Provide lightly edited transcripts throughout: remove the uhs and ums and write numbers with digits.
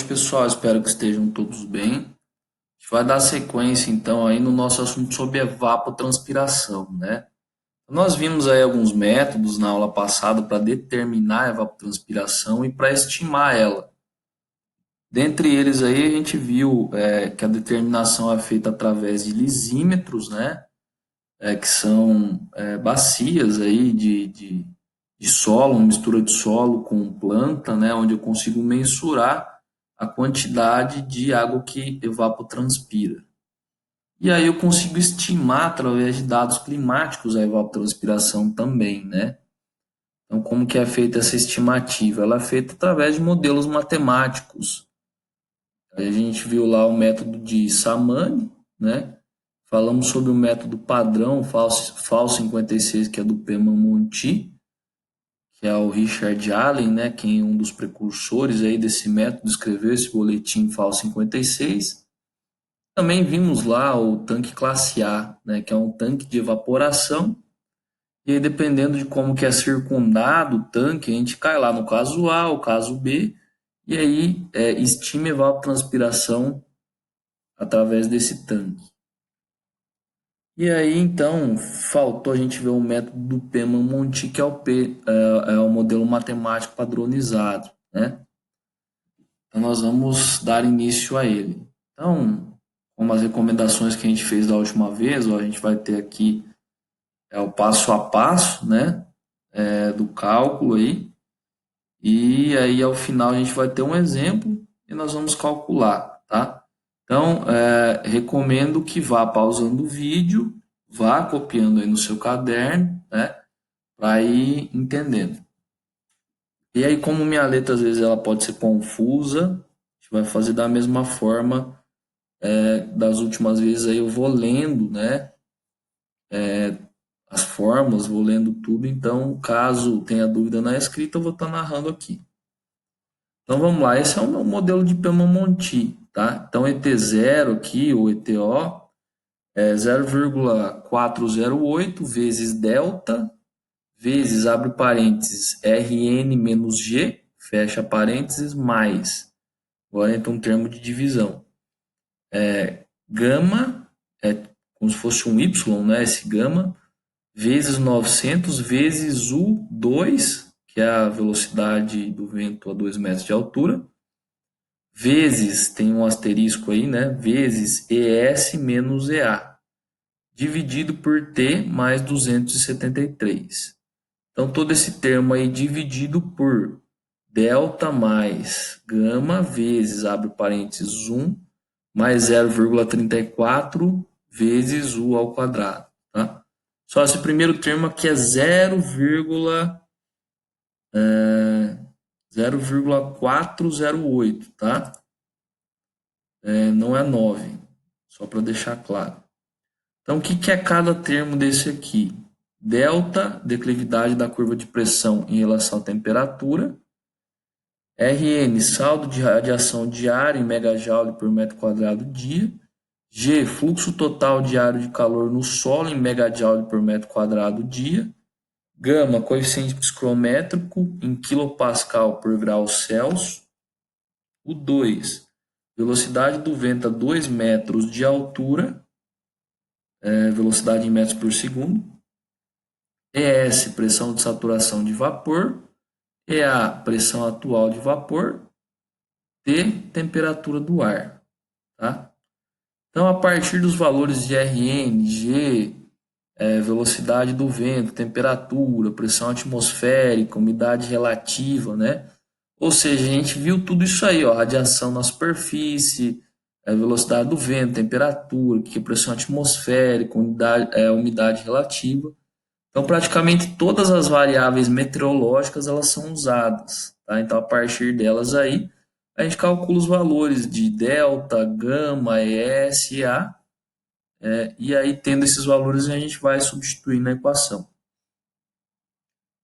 Pessoal, espero que estejam todos bem. A gente vai dar sequência então aí no nosso assunto sobre evapotranspiração, né? Nós vimos aí alguns métodos na aula passada para determinar a evapotranspiração e para estimar ela. Dentre eles aí a gente viu que a determinação é feita através de lisímetros, né? Que são bacias aí de solo, uma mistura de solo com planta, né? Onde eu consigo mensurar a quantidade de água que evapotranspira. E aí eu consigo estimar através de dados climáticos a evapotranspiração também, né? Então, como que é feita essa estimativa? Ela é feita através de modelos matemáticos. Aí a gente viu lá o método de Samani, né? Falamos sobre o método padrão FAO 56, que é do Peman-Monti, que é o Richard Allen, né? Quem é um dos precursores aí desse método, escreveu esse boletim FAO 56. Também vimos lá o tanque classe A, né, que é um tanque de evaporação, e aí, dependendo de como que é circundado o tanque, a gente cai lá no caso A, o caso B, e aí estima a evapotranspiração através desse tanque. E aí, então, faltou a gente ver o método do Peman-Monti, que é o modelo matemático padronizado, né? Então, nós vamos dar início a ele. Então, como as recomendações que a gente fez da última vez, ó, a gente vai ter aqui o passo a passo, né, do cálculo aí, e aí ao final a gente vai ter um exemplo e nós vamos calcular, tá? Então, recomendo que vá pausando o vídeo, vá copiando aí no seu caderno, né, para ir entendendo. E aí, como minha letra às vezes ela pode ser confusa, a gente vai fazer da mesma forma das últimas vezes aí eu vou lendo, né, as formas, vou lendo tudo, então caso tenha dúvida na escrita, eu vou estar narrando aqui. Então vamos lá, esse é o meu modelo de Peman-Monti, tá? Então ET0 aqui, ou ETO, é 0,408 vezes delta, vezes, abre parênteses, Rn menos G, fecha parênteses, mais. Agora entra um termo de divisão. Gama, é como se fosse um Y, né? Esse gama, vezes 900 vezes U2, que é a velocidade do vento a 2 metros de altura, vezes, tem um asterisco aí, né? Vezes ES menos EA, dividido por T mais 273. Então, todo esse termo aí dividido por delta mais gama vezes, abre parênteses, 1, mais 0,34 vezes U ao quadrado, tá? Só esse primeiro termo aqui é 0,408, tá? Não é 9, só para deixar claro. Então, o que é cada termo desse aqui? Delta, declividade da curva de pressão em relação à temperatura. Rn, saldo de radiação diária em megajoule por metro quadrado dia. G, fluxo total diário de calor no solo em megajoule por metro quadrado dia. Gama, coeficiente psicométrico em quilopascal por grau Celsius. O 2, velocidade do vento a 2 metros de altura, velocidade em metros por segundo. ES, pressão de saturação de vapor. EA, pressão atual de vapor. T, temperatura do ar. Tá? Então, a partir dos valores de Rn, G, velocidade do vento, temperatura, pressão atmosférica, umidade relativa, né? Ou seja, a gente viu tudo isso aí, ó, radiação na superfície, velocidade do vento, temperatura, que é pressão atmosférica, umidade relativa. Então, praticamente todas as variáveis meteorológicas elas são usadas, tá? Então, a partir delas aí, a gente calcula os valores de delta, gama, ES e A, e aí, tendo esses valores, a gente vai substituir na equação.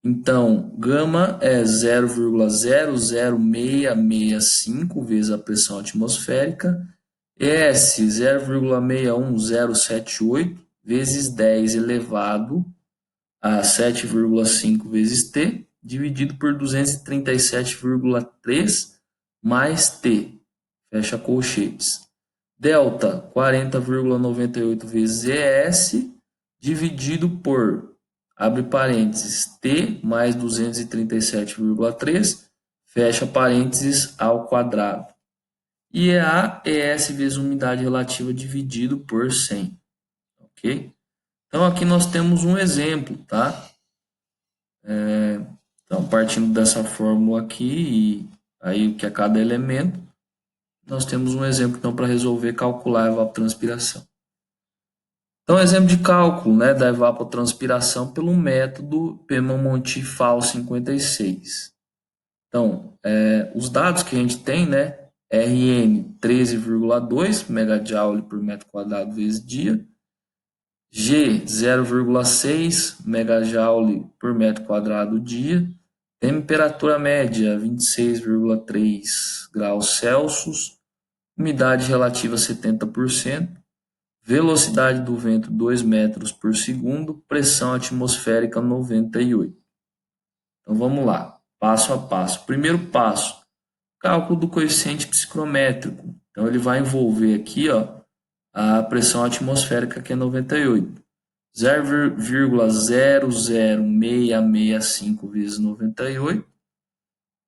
Então, gama é 0,00665 vezes a pressão atmosférica, S 0,61078 vezes 10 elevado a 7,5 vezes T, dividido por 237,3 mais T. fecha colchetes. Delta, 40,98 vezes ES, dividido por, abre parênteses, T mais 237,3, fecha parênteses, ao quadrado. E EA, ES vezes umidade relativa dividido por 100. Ok? Então, aqui nós temos um exemplo, tá? Então, partindo dessa fórmula aqui, e aí o que é cada elemento, nós temos um exemplo, então, para resolver calcular a evapotranspiração. Então, exemplo de cálculo, né, da evapotranspiração pelo método Pemont-Fal 56. Então, os dados que a gente tem, né, Rn 13,2 megajoule por metro quadrado vezes dia, G 0,6 megajoule por metro quadrado dia, temperatura média 26,3 graus Celsius, umidade relativa 70%, velocidade do vento 2 metros por segundo, pressão atmosférica 98. Então vamos lá, passo a passo. Primeiro passo, cálculo do coeficiente psicrométrico. Então ele vai envolver aqui, ó, a pressão atmosférica, que é 98. 0,00665 vezes 98.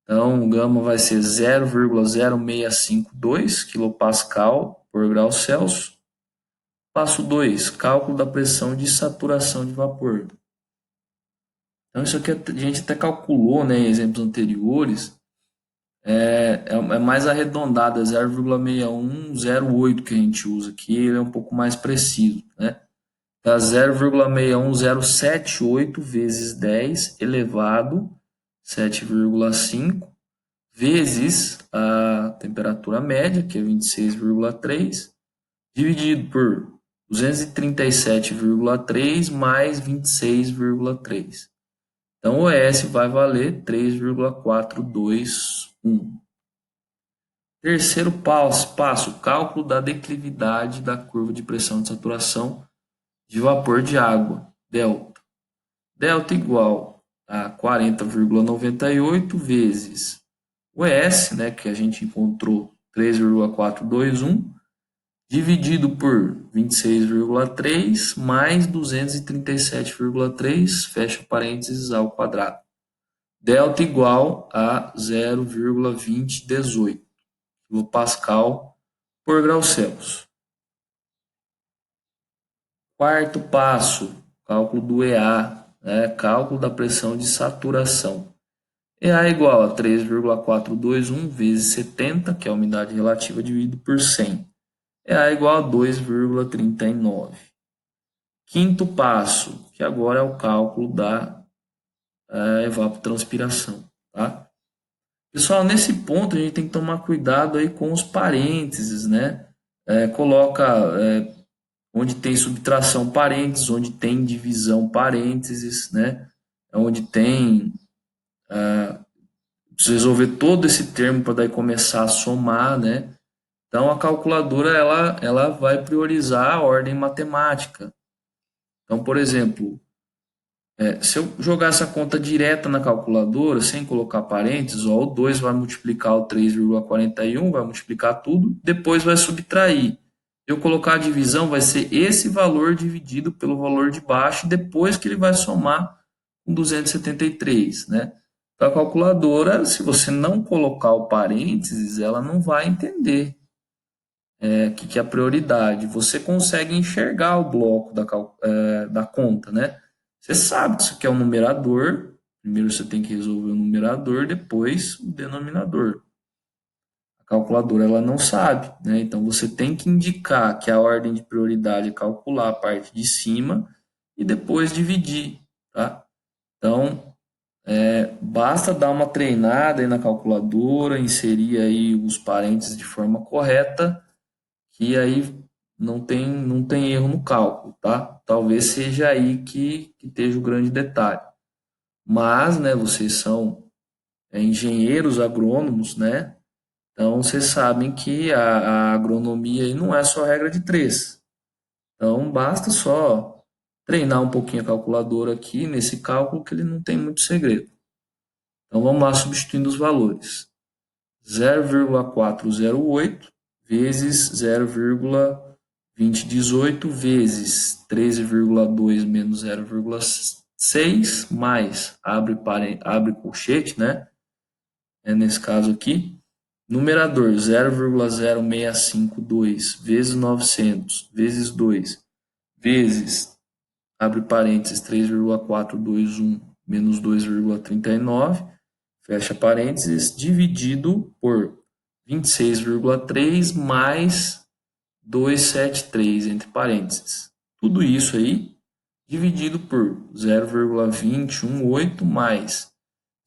Então, o gama vai ser 0,0652 kPa por grau Celsius. Passo 2, cálculo da pressão de saturação de vapor. Então, isso aqui a gente até calculou, né, em exemplos anteriores. É mais arredondado, é 0,6108 que a gente usa aqui, ele é um pouco mais preciso, né? Dá 0,61078 vezes 10 elevado 7,5 vezes a temperatura média, que é 26,3, dividido por 237,3 mais 26,3. Então, o ES vai valer 3,421. Terceiro passo, cálculo da declividade da curva de pressão de saturação de vapor de água, delta. Delta igual a 40,98 vezes o ES, né, que a gente encontrou 3,421, dividido por 26,3 mais 237,3, fecha parênteses, ao quadrado. Delta igual a 0,2018 kPa por grau Celsius. Quarto passo, cálculo do EA, né? Cálculo da pressão de saturação. EA igual a 3,421 vezes 70, que é a umidade relativa, dividido por 100. EA igual a 2,39. Quinto passo, que agora é o cálculo da evapotranspiração. Tá? Pessoal, nesse ponto a gente tem que tomar cuidado aí com os parênteses, né? Coloca onde tem subtração parênteses, onde tem divisão parênteses, né? Onde tem precisa resolver todo esse termo para daí começar a somar, né? Então a calculadora ela vai priorizar a ordem matemática. Então, por exemplo, se eu jogar essa conta direta na calculadora, sem colocar parênteses, ó, o 2 vai multiplicar o 3,41, vai multiplicar tudo, depois vai subtrair. Eu colocar a divisão, vai ser esse valor dividido pelo valor de baixo, depois que ele vai somar com 273, né? Então, a calculadora, se você não colocar o parênteses, ela não vai entender o que é a prioridade. Você consegue enxergar o bloco da conta, né? Você sabe que isso aqui é um numerador, primeiro você tem que resolver o numerador, depois o denominador. A calculadora ela não sabe, né? Então você tem que indicar que a ordem de prioridade é calcular a parte de cima e depois dividir, tá? Então, basta dar uma treinada aí na calculadora, inserir aí os parênteses de forma correta, que aí não tem erro no cálculo, tá? Talvez seja aí que esteja o grande detalhe. Mas, né, vocês são engenheiros agrônomos, né? Então, vocês sabem que a agronomia aí não é só regra de três. Então, basta só treinar um pouquinho a calculadora aqui nesse cálculo, que ele não tem muito segredo. Então, vamos lá substituindo os valores. 0,408 vezes 0,2018 vezes 13,2 menos 0,6 mais, abre colchete, né? Nesse caso aqui, numerador 0,0652 vezes 900 vezes 2 vezes, abre parênteses, 3,421 menos 2,39, fecha parênteses, dividido por 26,3 mais 273, entre parênteses. Tudo isso aí dividido por 0,218 mais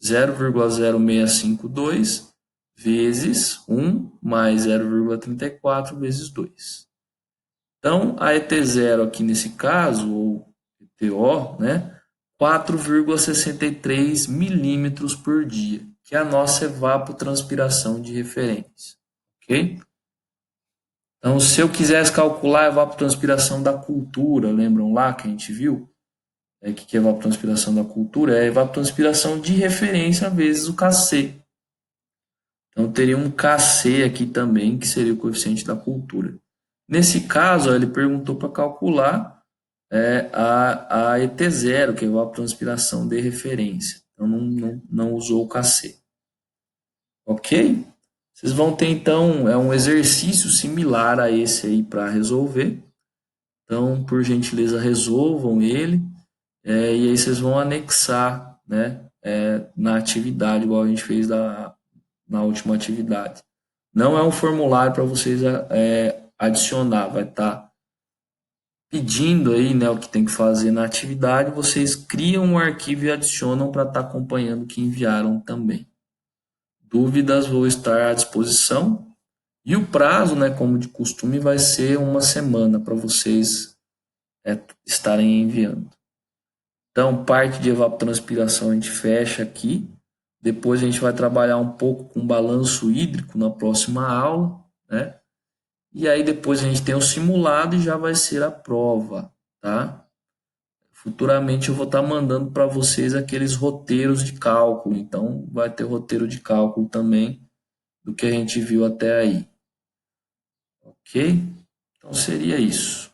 0,0652 vezes 1 mais 0,34 vezes 2. Então, a ET0 aqui nesse caso, ou ETO, né, 4,63 milímetros por dia, que é a nossa evapotranspiração de referência. Ok? Então, se eu quisesse calcular a evapotranspiração da cultura, lembram lá que a gente viu? O que é a evapotranspiração da cultura? É a evapotranspiração de referência vezes o Kc. Então, teria um Kc aqui também, que seria o coeficiente da cultura. Nesse caso, ó, ele perguntou para calcular a ET0, que é a evapotranspiração de referência. Então, não usou o Kc. Ok? Vocês vão ter, então, um exercício similar a esse aí para resolver. Então, por gentileza, resolvam ele. E aí vocês vão anexar, né, na atividade, igual a gente fez na última atividade. Não é um formulário para vocês adicionar, vai estar pedindo aí, né, o que tem que fazer na atividade, vocês criam um arquivo e adicionam para estar acompanhando o que enviaram também. Dúvidas, vou estar à disposição. E o prazo, né, como de costume, vai ser uma semana para vocês estarem enviando. Então, parte de evapotranspiração a gente fecha aqui. Depois a gente vai trabalhar um pouco com balanço hídrico na próxima aula, né? E aí depois a gente tem o simulado e já vai ser a prova, tá? Futuramente eu vou estar mandando para vocês aqueles roteiros de cálculo. Então, vai ter roteiro de cálculo também do que a gente viu até aí. Ok? Então, seria isso.